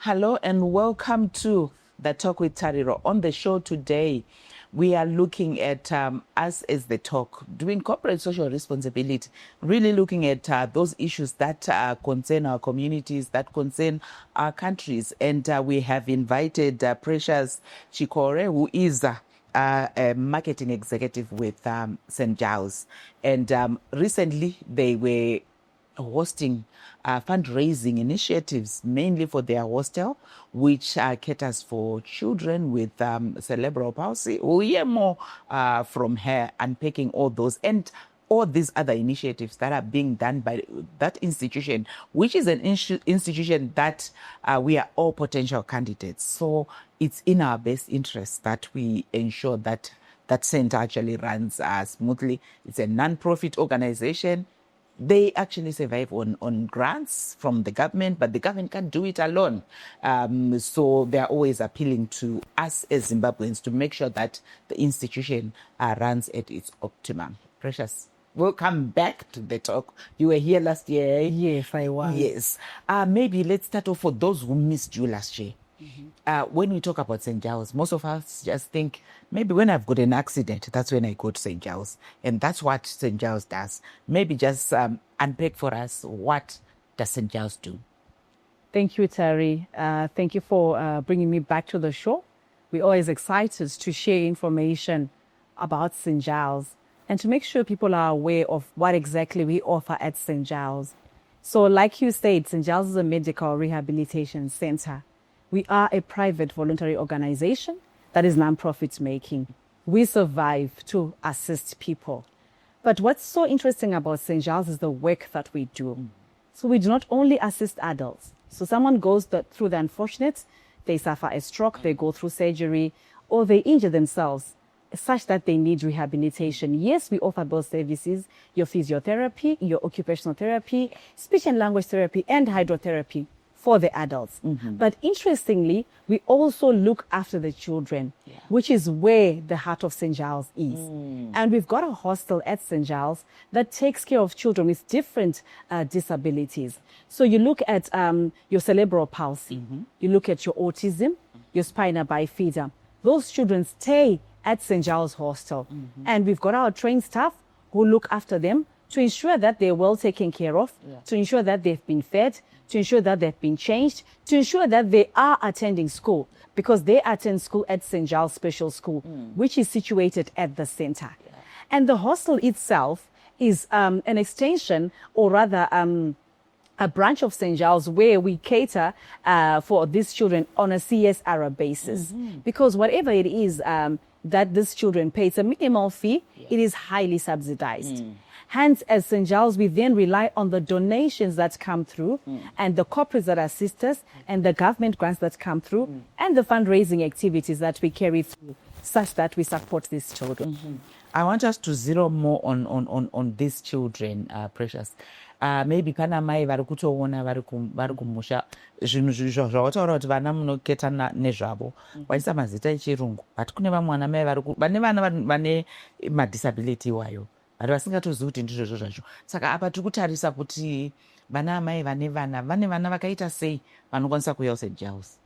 Hello and welcome to the Talk with Tariro. On the show today, we are looking at us as the talk, doing corporate social responsibility, really looking at those issues that concern our communities, that concern our countries. And we have invited Precious Chikore, who is a marketing executive with St. Giles. And recently they were hosting fundraising initiatives, mainly for their hostel, which caters for children with cerebral palsy. We'll hear more from her, unpacking all those and all these other initiatives that are being done by that institution, which is an institution that we are all potential candidates. So it's in our best interest that we ensure that that center actually runs smoothly. It's a non-profit organization. They actually survive on grants from the government, but the government can't do it alone. So they're always appealing to us as Zimbabweans to make sure that the institution runs at its optimum. Precious, welcome back to the talk. You were here last year. Yes, I was. Yes. Maybe let's start off for those who missed you last year. When we talk about St. Giles, most of us just think maybe when I've got an accident, that's when I go to St. Giles. And that's what St. Giles does. Maybe just unpack for us, what does St. Giles do? Thank you, Terry. Thank you for bringing me back to the show. We're always excited to share information about St. Giles and to make sure people are aware of what exactly we offer at St. Giles. So like you said, St. Giles is a medical rehabilitation center. We are a private voluntary organization that is non-profit making. We survive to assist people. But what's so interesting about St. Giles is the work that we do. So we do not only assist adults. So someone goes through the unfortunate, they suffer a stroke, they go through surgery, or they injure themselves such that they need rehabilitation. Yes, we offer those services, your physiotherapy, your occupational therapy, speech and language therapy, and hydrotherapy for the adults. But interestingly, we also look after the children, which is where the heart of St. Giles is. And we've got a hostel at St. Giles that takes care of children with different disabilities. So you look at your cerebral palsy, you look at your autism, your spina bifida. Those children stay at St. Giles Hostel. And we've got our trained staff who look after them to ensure that they're well taken care of, to ensure that they've been fed, to ensure that they've been changed, to ensure that they are attending school, because they attend school at St. Giles Special School, which is situated at the center. And the hostel itself is an extension, or rather a branch of St. Giles, where we cater for these children on a CSR basis. Because whatever it is that these children pay, it's a minimal fee, it is highly subsidized. Hence, as St. Giles, we then rely on the donations that come through and the corporates that assist us and the government grants that come through and the fundraising activities that we carry through such that we support these children. I want us to zero more on these children, Precious. Maybe kana mai vari kutoona vari kumusha zvinhu zvizvo zvawataura kuti vana munoketa nezvavo waisa mazita echirungu, but kune vamwe vana mai vane vana vane madisability iwayo vari vasingatozivi kuti ndizvozvo zvacho. Saka apa tiri kutarisa kuti vana amai vane vana vakaita sei vanokwanisa kuuya St. Giles.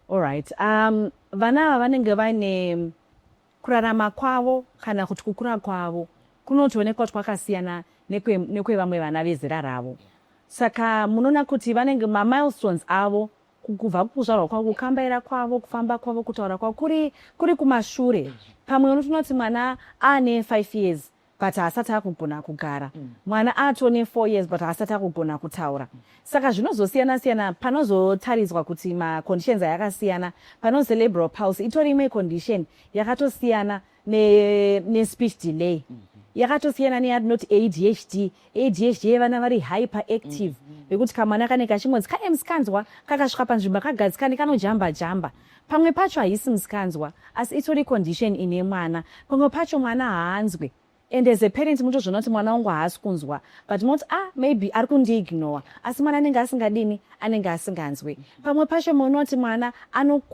All right. Vana ava vanenge vaine kurarama kwavo kana kuti kukura kwavo kunotoonekwa kuti kwakasiyana nekwevamwe vana vezera ravo. Saka munoona kuti vanenge mamilestones avo kubva kuzvarwa kwavo, kukambaira kwavo, kufamba kwavo, kutaura kwavo kuri kumashure. Pamwe unotoona kuti mwana ane 5 years but haasati akugona kugara. Mwana atone 4 years but haasati akugona kutaura. Saka zvinozosiyana-siyana, panozotariswa kuti maconditions ayakasiyana. Pano cerebral palsy itori imwe condition yakatosiyana ne-speech delay. Yakatosiyana neyatinoti ADHD. ADHD yevana vari hyperactive. Vekuti kamwana kane kachimodzi kaemusikanzwa kakasvika panzvimbo kagadzikane kanojamba-jamba. Pamwe pacho haisi musikanzwa, asi itori condition ine mwana. Pamwe pacho mwana haanzwe. And as a parent, mutozvona kuti mwana wangu haasi kunzwa, but moti maybe ari kundiignore, asi mwana anenge asingadini, anenge asinganzwi. Pamwe pacho munoona kuti mwana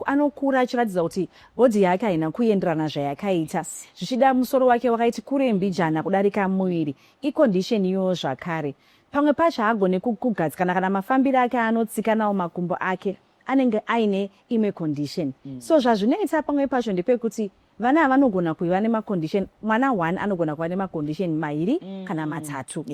anokura achiratidza kuti bhodhi yake haina kuenderana zvayakaita, zvichida musoro wake wakaiti kurembijana kudarika muviri, icondition iyoyo zvakare. Pamwe pacho haagone kugadzikana kana mafambiro ake anotsika nawo makumbo ake anenge aine ime condition. So zvazvinoita pamwe pacho ndepekuti vana vanogona kuva nemacondition, mwana 1 anogona kuva nemacondition mairi kana matatu.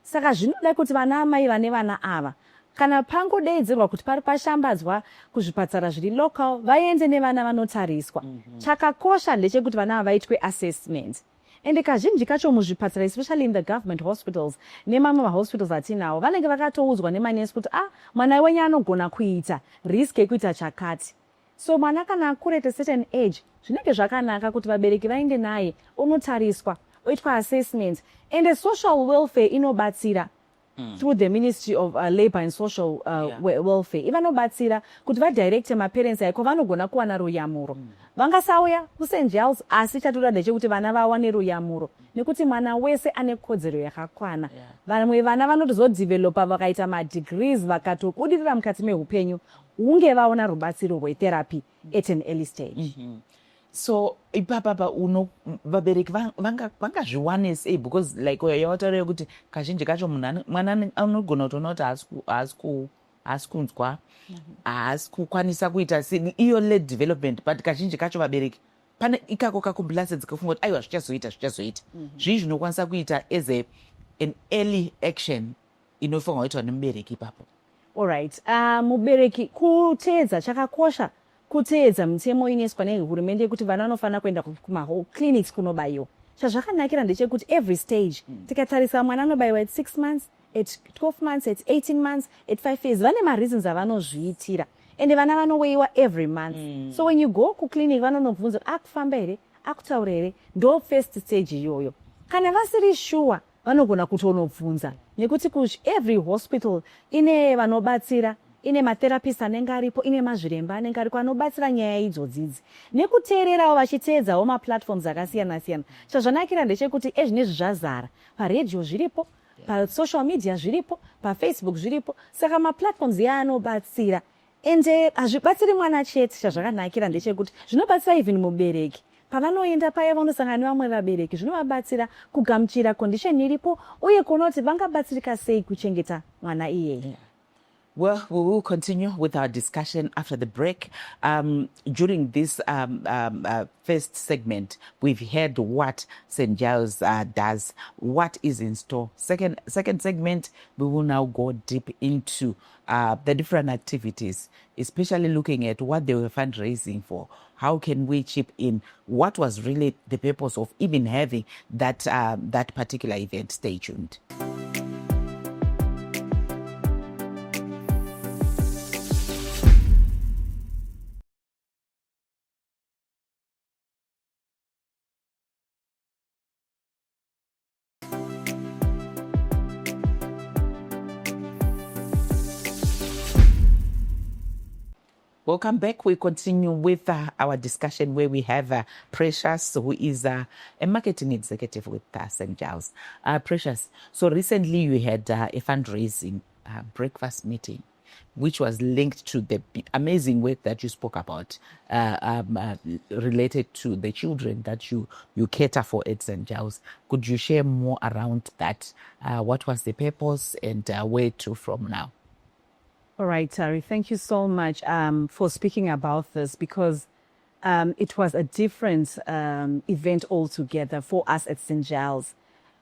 Saka zvinoda kuti vana amai vane vana ava kana pangodaidzirwa kuti pari pashambadzwa kuzvipatara zviri local vaende nevana vanotariswa. Chakakosha ndechekuti vana vaitwe assessment. Ende kazhinji kacho muzvipatara, especially in the government hospitals nemamwe mahospitals atinawo, vanenge vakatoudzwa nemanesi kuti mwana wenyu anogona kuita risk yekuita chakati. So mwana kana akura at a certain age, zvinenge zvakanaka kuti vabereki vaende naye unotariswa, oitwa assessment. Ende social welfare inobatsira through the Ministry of Labor and Social Welfare. Ivanobatsira kuti vadirecte maparents aiko vanogona kuwana ruyamuro. Vangasauya kuSt. Giles asi chatoda ndechekuti vana vawane ruyamuro nekuti mwana wese ane kodzero yakakwana. Vamwe vana vanozodevelopa vakaita madegrees vakatobudirira mukati mehupenyu hunge vaona rubatsiro rwetherapy at an early stage. So ipapa vabereki vangazviwane sei, because like yawataura kuti kazhinji kacho mwana anogona kutoona kuti haasi kunzwa, haasi kukwanisa kuita iyo late development, but kazhinji kacho vabereki pane ikako kakombulanse dzikafunga kuti aiwa zvichazoita zvii zvinokwanisa kuita as an early action inofanirwa kuitwa nemubereki ipapo. Alright, mubereki kuteedza chakakosha kuteedza mitemo inoiswa nehurumende kuti vana vanofanira kuenda kumaclinics kunobayiwa. Chazvakanakira ndechekuti every stage tikatarisa mwana anobayiwa at 6 months, at 12 months, at 18 months, at 5 years, vane mareasons avanozviitira ende vana vanoweyiwa every month. So when you go kuclinic vanonobvunza akufamba here, akutaura here, ndo first stage iyoyo. Kana vasiri sure vanogona kutonobvunza nekuti every hospital ine vanobatsira, ine matherapist anenge aripo, ine mazviremba anenge ariko anobatsira nyaya idzodzidzi nekuteererawo vachiteedzawo maplatforms akasiyana-siyana. Chazvanakira ndechekuti ezvinezvi zvazara, paredio zviripo, pasocial media zviripo, pafacebook zviripo, saka maplatforms yaanobatsira. Ende hazvibatsiri mwana chete, chazvakanakira ndechekuti zvinobatsira even mubereki. Pavanoenda paya vanosangana nevamwe vabereki, zvinovabatsira kugamuchira condition iripo uye kuona kuti vangabatsirika sei kuchengeta mwana iyeye. Well, we will continue with our discussion after the break. During this first segment, we've heard what St. Giles does, what is in store. Second segment, we will now go deep into the different activities, especially looking at what they were fundraising for. How can we chip in? What was really the purpose of even having that particular event? Stay tuned. Welcome back. We continue with our discussion where we have Precious, who is a marketing executive with St. Giles. Precious, so recently you had a fundraising breakfast meeting, which was linked to the amazing work that you spoke about related to the children that you cater for at St. Giles. Could you share more around that? What was the purpose and where to from now? All right, Tari, thank you so much for speaking about this, because it was a different event altogether for us at St. Giles.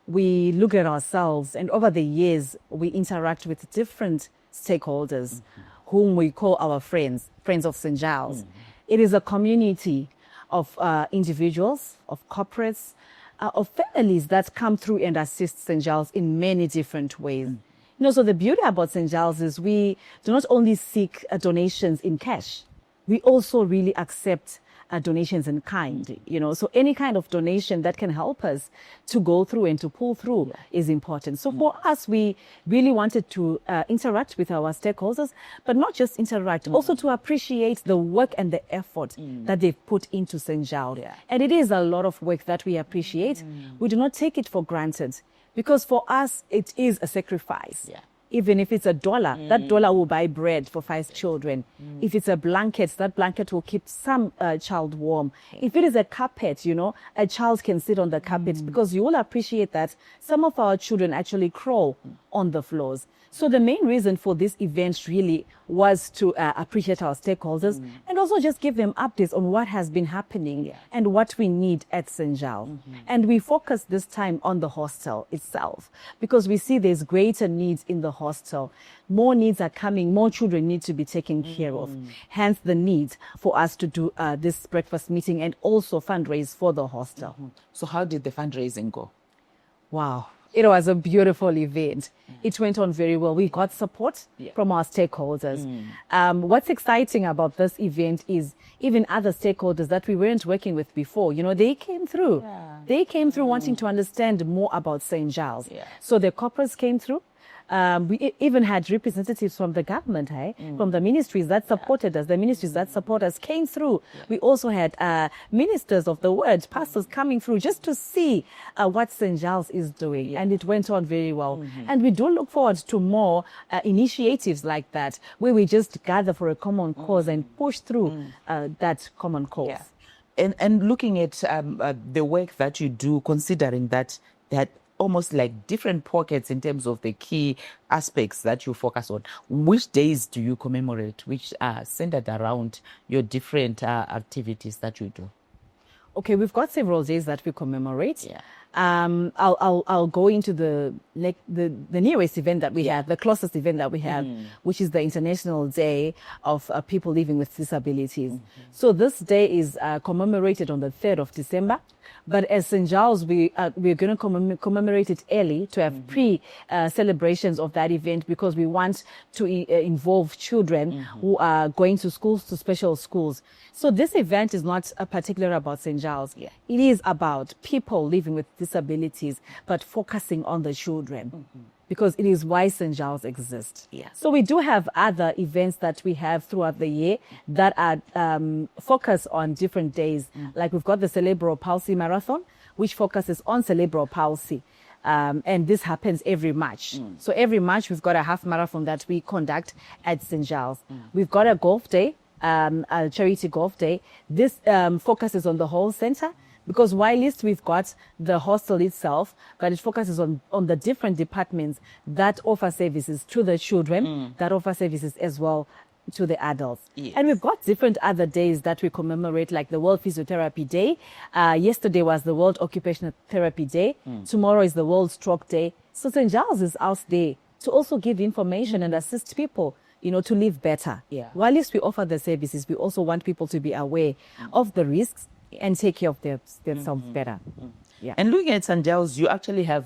We look at ourselves, and over the years, we interact with different stakeholders whom we call our friends of St. Giles. It is a community of individuals, of corporates, of families that come through and assist St. Giles in many different ways. You know, so the beauty about St. Giles is we do not only seek donations in cash, we also really accept donations in kind, you know. So any kind of donation that can help us to go through and to pull through is important. So for us, we really wanted to interact with our stakeholders, but not just interact, also to appreciate the work and the effort that they've put into St. Giles. And it is a lot of work that we appreciate. We do not take it for granted, because for us, it is a sacrifice. Even if it's $1, that dollar will buy bread for 5 children. If it's a blanket, that blanket will keep some child warm. If it is a carpet, you know, a child can sit on the carpet, because you will appreciate that some of our children actually crawl on the floors. So the main reason for this event really was to appreciate our stakeholders and also just give them updates on what has been happening and what we need at St. Giles. And we focus this time on the hostel itself because we see there's greater needs in the hostel. More needs are coming, more children need to be taken care of. Hence the need for us to do this breakfast meeting and also fundraise for the hostel. So how did the fundraising go? Wow. It was a beautiful event. It went on very well. We got support from our stakeholders. What's exciting about this event is even other stakeholders that we weren't working with before, they came through. They came through wanting to understand more about St. Giles. So the corporates came through. We even had representatives from the government, from the ministries that supported us. The ministries that support us came through. We also had ministers of the word, pastors coming through just to see what St. Giles is doing. And it went on very well. And we do look forward to more initiatives like that, where we just gather for a common cause and push through that common cause. And looking at the work that you do, considering that almost like different pockets in terms of the key aspects that you focus on. Which days do you commemorate, which are centered around your different activities that you do? Okay, we've got several days that we commemorate. I'll go into the nearest event that we have, the closest event that we have, which is the International Day of People Living with Disabilities. So this day is commemorated on the 3rd of December. But as St. Giles, we're going to commemorate it early to have celebrations of that event because we want to involve children who are going to schools, to special schools. So this event is not particular about St. Giles. It is about people living with disabilities, but focusing on the children. Because it is why St. Giles exists. So we do have other events that we have throughout the year that are focused on different days. Like we've got the Cerebral Palsy Marathon, which focuses on cerebral palsy. And this happens every March. So every March, we've got a half marathon that we conduct at St. Giles. We've got a golf day, a charity golf day. This focuses on the whole center. Because whilst we've got the hostel itself, but it focuses on the different departments that offer services to the children, that offer services as well to the adults. And we've got different other days that we commemorate, like the World Physiotherapy Day. Yesterday was the World Occupational Therapy Day. Tomorrow is the World Stroke Day. So St. Giles is out there to also give information and assist people, to live better. Whilst we offer the services, we also want people to be aware of the risks and take care of themselves better. And looking at St. Giles, you actually have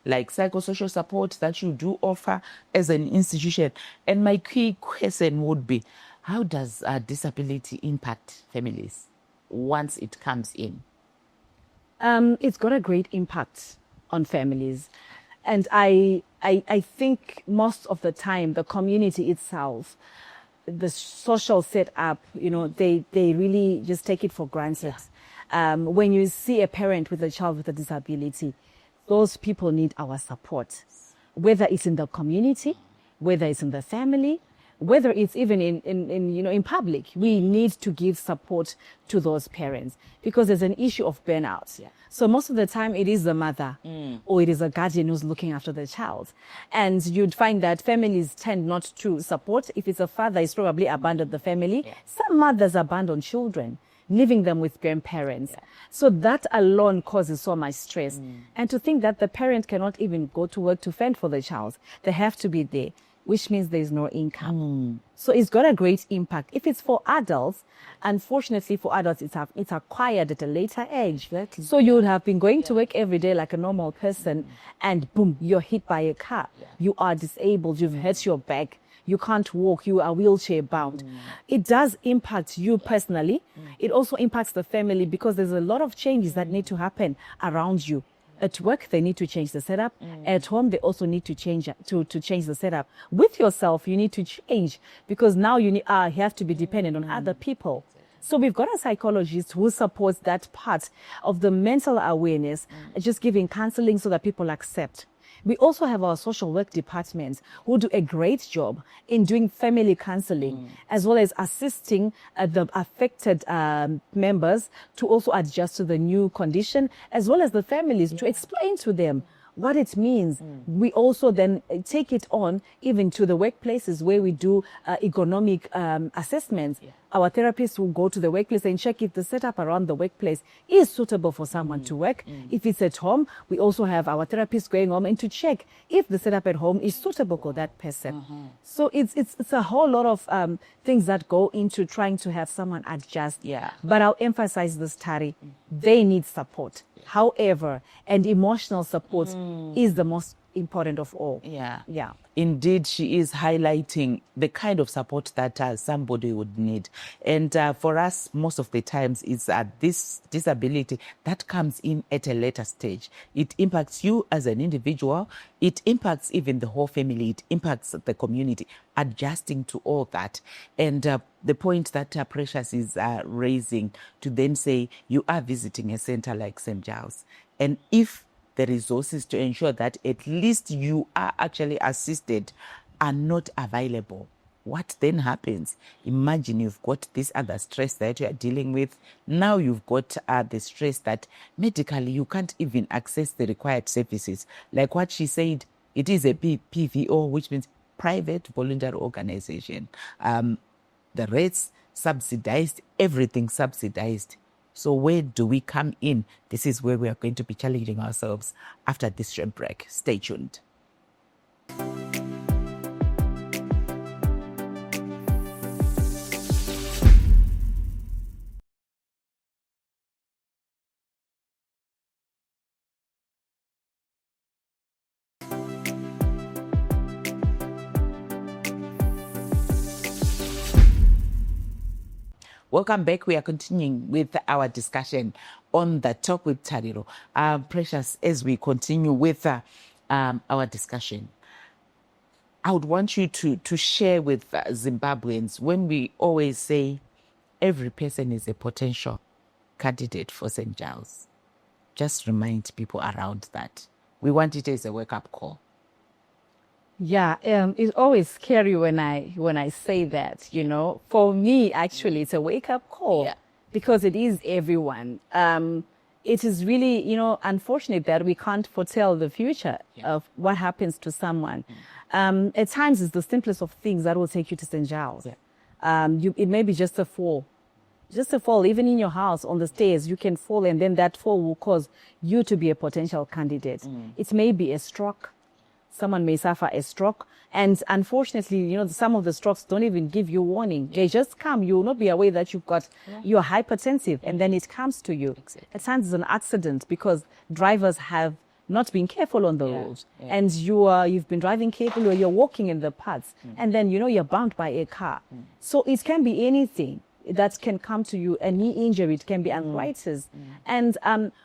like psychosocial support that you do offer as an institution. And my key question would be, how does disability impact families once it comes in? It's got a great impact on families. And I think most of the time, the community itself, the social setup, they really just take it for granted. When you see a parent with a child with a disability, those people need our support, whether it's in the community, whether it's in the family, whether it's even in public. We need to give support to those parents because there's an issue of burnout. So most of the time it is the mother or it is a guardian who's looking after the child. And you'd find that families tend not to support. If it's a father, he's probably abandoned the family. Some mothers abandon children, leaving them with grandparents. So that alone causes so much stress. And to think that the parent cannot even go to work to fend for the child, they have to be there, which means there's no income. So it's got a great impact. If it's for adults, unfortunately for adults, it's acquired at a later age. So you would have been going to work every day like a normal person and boom, you're hit by a car. You are disabled, you've hurt your back. You can't walk, you are wheelchair bound. It does impact you personally. It also impacts the family because there's a lot of changes that need to happen around you. At work, they need to change the setup. At home, they also need to change the setup. With yourself, you need to change because now you have to be dependent on other people. So we've got a psychologist who supports that part of the mental awareness, just giving counseling so that people accept. We also have our social work departments who do a great job in doing family counseling, as well as assisting the affected members to also adjust to the new condition, as well as the families to explain to them what it means. We also then take it on even to the workplaces where we do economic assessments. Our therapists will go to the workplace and check if the setup around the workplace is suitable for someone to work. If it's at home, we also have our therapists going home and to check if the setup at home is suitable for that person. So it's a whole lot of things that go into trying to have someone adjust. But I'll emphasize this, Tari. They need support. However, and emotional support is the most important of all. Indeed, she is highlighting the kind of support that somebody would need. And for us, most of the times, it's this disability that comes in at a later stage. It impacts you as an individual. It impacts even the whole family. It impacts the community, adjusting to all that. And the point that Precious is raising to then say, you are visiting a center like St. Giles. And if the resources to ensure that at least you are actually assisted are not available, what then happens? Imagine you've got this other stress that you are dealing with. Now you've got the stress that medically you can't even access the required services. Like what she said, it is a PVO, which means private voluntary organization. The rates subsidized, everything subsidized. So where do we come in? This is where we are going to be challenging ourselves after this short break. Stay tuned. Welcome back. We are continuing with our discussion on the Talk with Tariro. Precious, as we continue with our discussion, I would want you to share with Zimbabweans, when we always say every person is a potential candidate for St. Giles, just remind people around that. We want it as a wake-up call. It's always scary when I say that, you know. For me, actually, it's a wake-up call because it is everyone. It is really, you know, unfortunate that we can't foretell the future of what happens to someone. At times, it's the simplest of things that will take you to St. Giles. It may be just a fall. Just a fall, even in your house, on the stairs, you can fall, and then that fall will cause you to be a potential candidate. It may be a stroke. Someone may suffer a stroke. And unfortunately, you know, some of the strokes don't even give you warning. They just come. You will not be aware that you've got, you're hypertensive, and then it comes to you. At times it's an accident because drivers have not been careful on the road. And you've been driving carefully, or you're walking in the paths, and then, you know, you're bumped by a car. So it can be anything that can come to you, a knee injury, it can be arthritis. And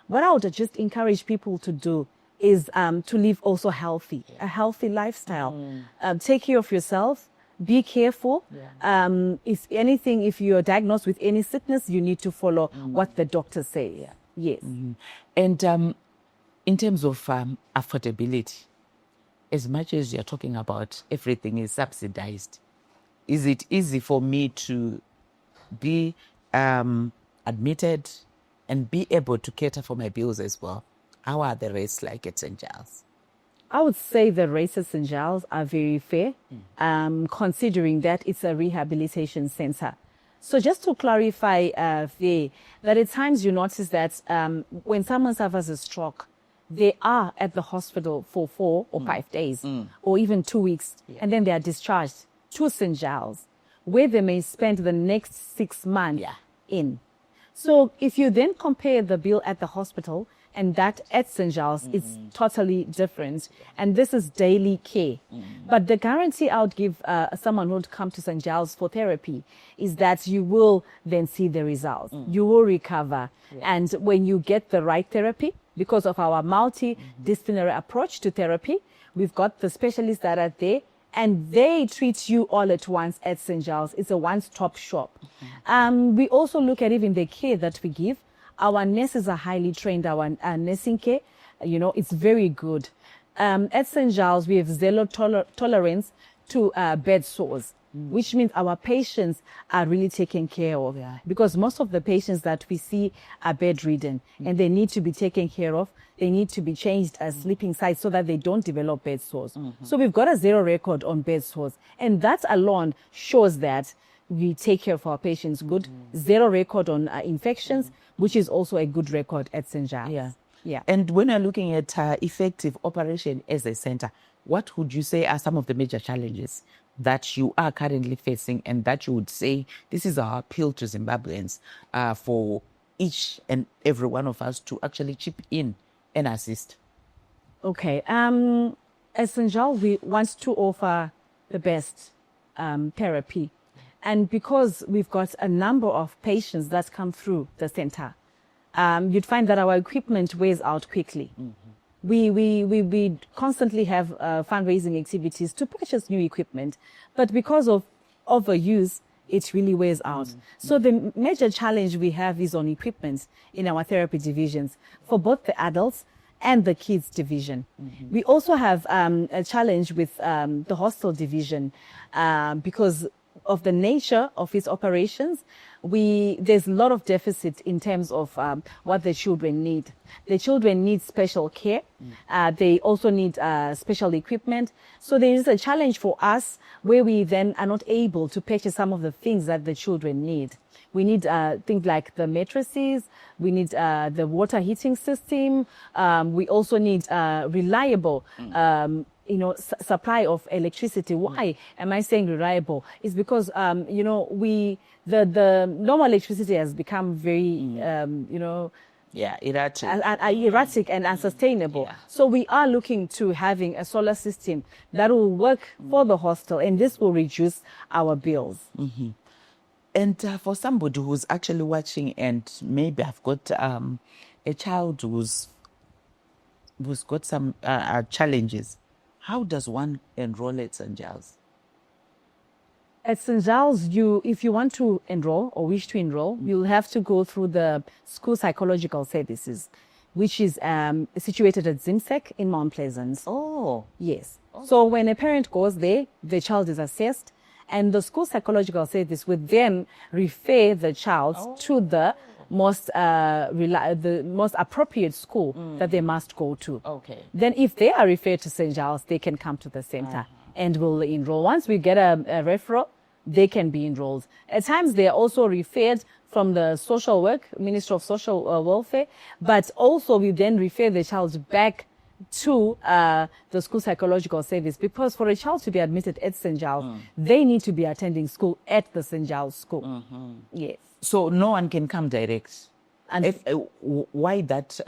what I would just encourage people to do is to live also healthy, a healthy lifestyle. Take care of yourself, be careful. If anything, if you're diagnosed with any sickness, you need to follow what the doctor says. Yes. And in terms of affordability, as much as you're talking about everything is subsidized, is it easy for me to be admitted and be able to cater for my bills as well? How are the rates like at St. Giles? I would say the rates at St. Giles are very fair, considering that it's a rehabilitation center. So just to clarify there, that at times you notice that when someone suffers a stroke, they are at the hospital for 4 or 5 days, or even 2 weeks, and then they are discharged to St. Giles, where they may spend the next 6 months in. So if you then compare the bill at the hospital and that at St. Giles, it's totally different. And this is daily care. But the guarantee I would give someone who would come to St. Giles for therapy is that you will then see the results. You will recover. And when you get the right therapy, because of our multidisciplinary approach to therapy, we've got the specialists that are there, and they treat you all at once at St. Giles. It's a one-stop shop. We also look at even the care that we give. Our nurses are highly trained. Our nursing care, you know, it's very good. At St. Giles, we have zero tolerance to bed sores. which means our patients are really taken care of. Yeah. Because most of the patients that we see are bedridden and they need to be taken care of. They need to be changed as sleeping sites so that they don't develop bed sores. So we've got a zero record on bed sores. And that alone shows that we take care of our patients good. Zero record on infections, which is also a good record at St. Giles. Yeah. Yeah. And when you're looking at effective operation as a center, what would you say are some of the major challenges that you are currently facing and that you would say this is our appeal to Zimbabweans for each and every one of us to actually chip in and assist? Okay. At St. Giles, we want to offer the best therapy. And because we've got a number of patients that come through the center, you'd find that our equipment wears out quickly. We constantly have fundraising activities to purchase new equipment, but because of overuse, it really wears out. So the major challenge we have is on equipment in our therapy divisions for both the adults and the kids division. We also have a challenge with the hostel division because of the nature of its operations. There's a lot of deficit in terms of what the children need. The children need special care. They also need special equipment. So there is a challenge for us where we then are not able to purchase some of the things that the children need. We need things like the mattresses. We need the water heating system. We also need reliable supply of electricity. Why am I saying reliable? It's because, the normal electricity has become very, erratic. Erratic and unsustainable. Yeah. So we are looking to having a solar system that will work for the hostel, and this will reduce our bills. And for somebody who's actually watching and maybe I've got a child who's got some challenges, how does one enroll at St. Giles? At St. Giles, if you want to enroll or wish to enroll, you'll have to go through the school psychological services, which is situated at ZIMSEC in Mount Pleasant. Oh. Yes. So when a parent goes there, the child is assessed, and the school psychological service would then refer the child to the most appropriate school that they must go to. Okay. Then if they are referred to St. Giles, they can come to the center and will enroll. Once we get a referral, they can be enrolled. At times, they are also referred from the social work, Ministry of Social Welfare, but also we then refer the child back to the school psychological service, because for a child to be admitted at St. Giles, they need to be attending school at the St. Giles school. Yes. So no one can come direct. And Why that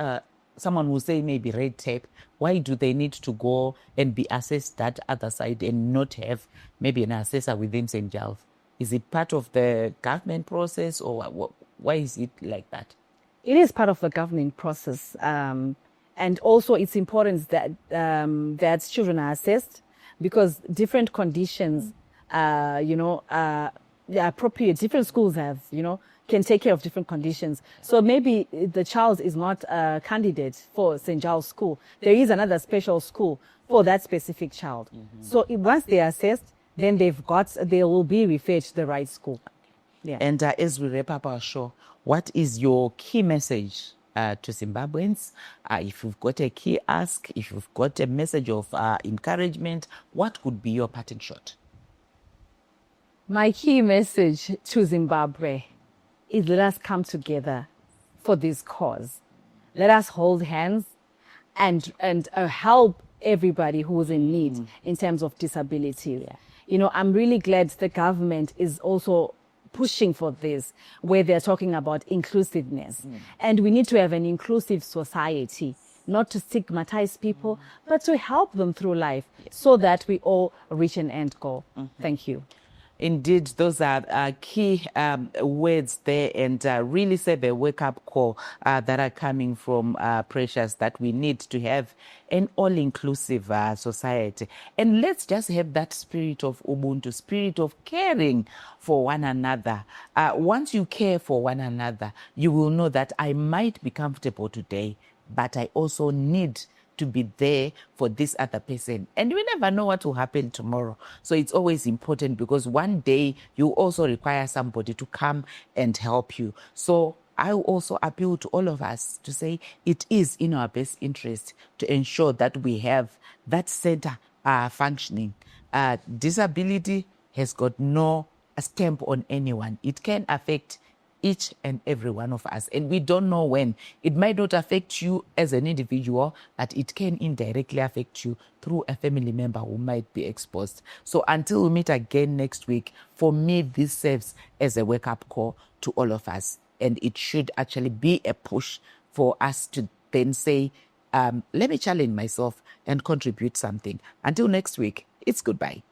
someone will say maybe red tape? Why do they need to go and be assessed that other side and not have maybe an assessor within St. Giles? Is it part of the government process, or why is it like that? It is part of the governing process. And also it's important that that children are assessed, because different conditions, are appropriate. Different schools have, can take care of different conditions. So maybe the child is not a candidate for St. Giles School. There is another special school for that specific child. So once they are assessed, then they will be referred to the right school. Yeah. And as we wrap up our show, what is your key message to Zimbabweans? If you've got a key ask, if you've got a message of encouragement, what could be your parting shot? My key message to Zimbabwe is, let us come together for this cause. Let us hold hands and help everybody who is in need in terms of disability. I'm really glad the government is also pushing for this, where they're talking about inclusiveness. And we need to have an inclusive society, not to stigmatize people, but to help them through life so that we all reach an end goal. Thank you. Indeed, those are key words there, and really set the wake-up call that are coming from Precious, that we need to have an all-inclusive society. And let's just have that spirit of Ubuntu, spirit of caring for one another. Once you care for one another, you will know that I might be comfortable today, but I also need to be there for this other person. And you never know what will happen tomorrow. So it's always important, because one day you also require somebody to come and help you. So I also appeal to all of us to say it is in our best interest to ensure that we have that center functioning. Disability has got no stamp on anyone. It can affect each and every one of us, and we don't know when. It might not affect you as an individual, but it can indirectly affect you through a family member who might be exposed. So until we meet again next week, for me, this serves as a wake-up call to all of us, and it should actually be a push for us to then say, let me challenge myself and contribute something. Until next week, it's goodbye.